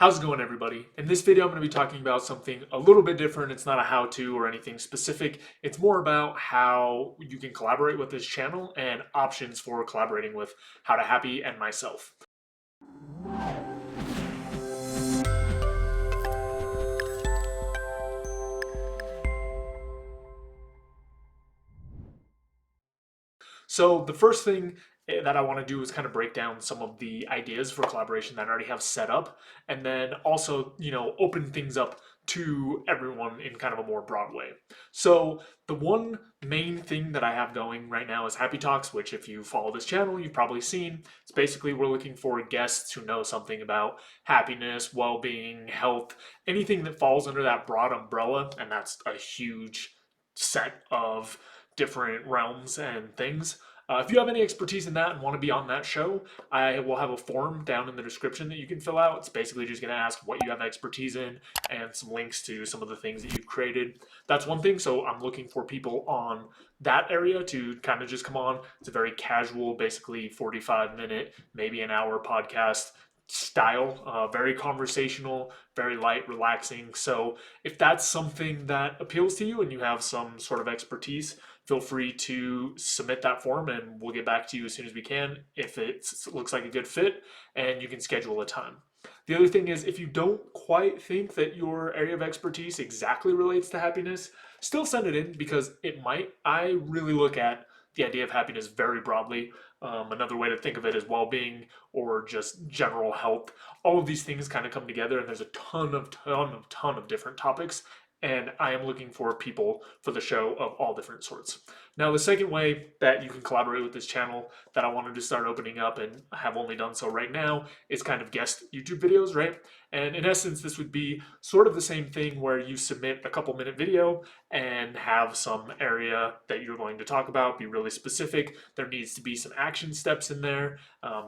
How's it going, everybody? In this video, I'm going to be talking about something a little bit different. It's not a how-to or anything specific. It's more about how you can collaborate with this channel and options for collaborating with How to Happy and myself. So the first thing that I want to do is kind of break down some of the ideas for collaboration that I already have set up, and then also, open things up to everyone in kind of a more broad way. So the one main thing that I have going right now is HappyTalks, which if you follow this channel, you've probably seen. It's basically we're looking for guests who know something about happiness, well-being, health, anything that falls under that broad umbrella, and that's a huge set of different realms and things. If you have any expertise in that and want to be on that show, I will have a form down in the description that you can fill out. It's basically just going to ask what you have expertise in and some links to some of the things that you've created. That's one thing. So I'm looking for people on that area to kind of just come on. It's a very casual, basically 45-minute, maybe an hour podcast style, very conversational, very light, relaxing. So if that's something that appeals to you and you have some sort of expertise, feel free to submit that form and we'll get back to you as soon as we can if it looks like a good fit and you can schedule a time. The other thing is, if you don't quite think that your area of expertise exactly relates to happiness, still send it in because it might. I really look at the idea of happiness very broadly. Another way to think of it is well-being or just general health. All of these things kind of come together, and there's a ton of different topics. And I am looking for people for the show of all different sorts. Now, the second way that you can collaborate with this channel that I wanted to start opening up and have only done so right now is kind of guest YouTube videos, right? And in essence, this would be sort of the same thing where you submit a couple minute video and have some area that you're going to talk about, be really specific. There needs to be some action steps in there.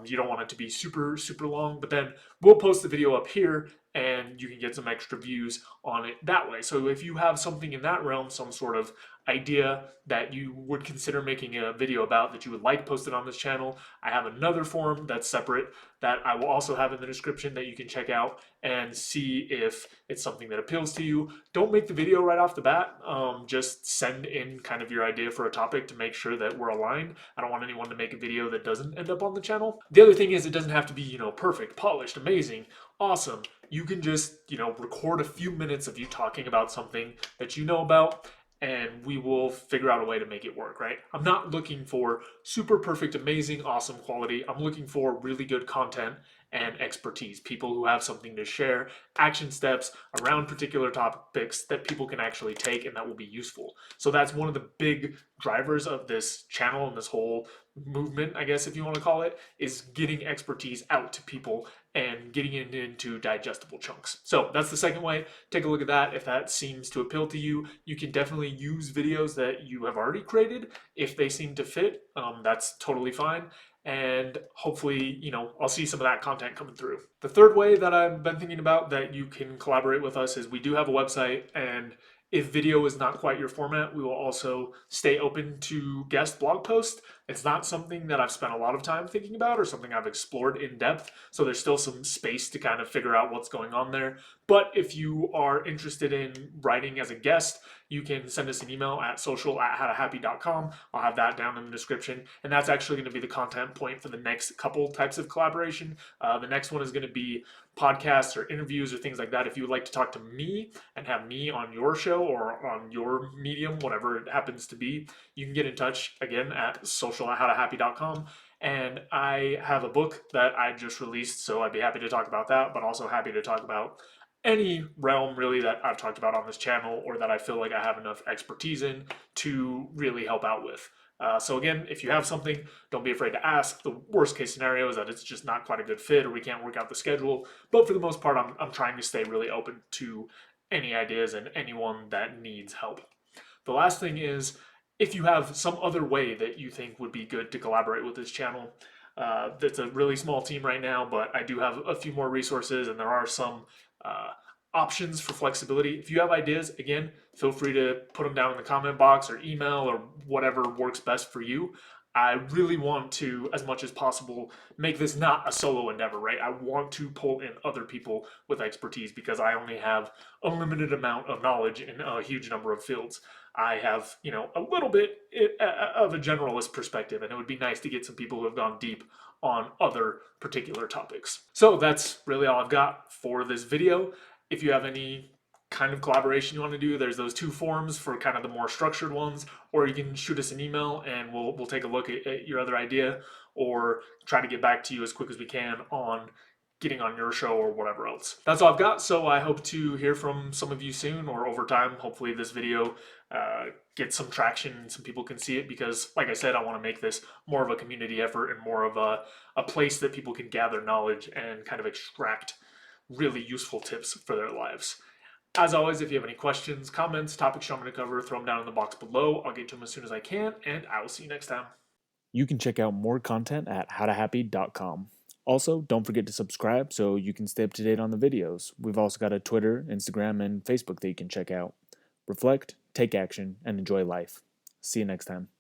You don't want it to be super, super long, but then we'll post the video up here and you can get some extra views on it that way. So if you have something in that realm, some sort of idea that you would consider making a video about that you would like posted on this channel, I have another form that's separate that I will also have in the description that you can check out and see if it's something that appeals to you. Don't make the video right off the bat. Just send in kind of your idea for a topic to make sure that we're aligned. I don't want anyone to make a video that doesn't end up on the channel. The other thing is, it doesn't have to be, perfect, polished, amazing, awesome. You can just, record a few minutes of you talking about something that you know about, and we will figure out a way to make it work, right? I'm not looking for super perfect, amazing, awesome quality. I'm looking for really good content and expertise, people who have something to share, action steps around particular topics that people can actually take and that will be useful. So that's one of the big drivers of this channel and this whole movement, I guess, if you want to call it, is getting expertise out to people and getting it into digestible chunks. So that's the second way. Take a look at that. If that seems to appeal to you, you can definitely use videos that you have already created. If they seem to fit, that's totally fine. And hopefully, I'll see some of that content coming through. The third way that I've been thinking about that you can collaborate with us is we do have a website, and if video is not quite your format, we will also stay open to guest blog posts. It's not something that I've spent a lot of time thinking about or something I've explored in depth, so there's still some space to kind of figure out what's going on there. But if you are interested in writing as a guest, you can send us an email at social@howtohappy.com. I'll have that down in the description, and that's actually going to be the content point for the next couple types of collaboration. The next one is going to be podcasts or interviews or things like that. If you would like to talk to me and have me on your show or on your medium, whatever it happens to be, you can get in touch again at social@howtohappy.com. And I have a book that I just released, so I'd be happy to talk about that, but also happy to talk about any realm really that I've talked about on this channel or that I feel like I have enough expertise in to really help out with. So again, if you have something, don't be afraid to ask. The worst case scenario is that it's just not quite a good fit or we can't work out the schedule. But for the most part, I'm trying to stay really open to any ideas and anyone that needs help. The last thing is, if you have some other way that you think would be good to collaborate with this channel, that's a really small team right now, but I do have a few more resources and there are some options for flexibility. If you have ideas, again, feel free to put them down in the comment box or email or whatever works best for you. I really want to, as much as possible, make this not a solo endeavor, right? I want to pull in other people with expertise because I only have a limited amount of knowledge in a huge number of fields. I have, a little bit of a generalist perspective, and it would be nice to get some people who have gone deep on other particular topics. So that's really all I've got for this video. If you have any kind of collaboration you want to do, there's those two forums for kind of the more structured ones, or you can shoot us an email and we'll take a look at your other idea, or try to get back to you as quick as we can on getting on your show or whatever else. That's all I've got, so I hope to hear from some of you soon or over time. Hopefully this video gets some traction and some people can see it, because like I said, I want to make this more of a community effort and more of a place that people can gather knowledge and kind of extract really useful tips for their lives. As always, if you have any questions, comments, topics you want me to cover, throw them down in the box below. I'll get to them as soon as I can, and I will see you next time. You can check out more content at howtohappy.com. Also, don't forget to subscribe so you can stay up to date on the videos. We've also got a Twitter, Instagram, and Facebook that you can check out. Reflect, take action, and enjoy life. See you next time.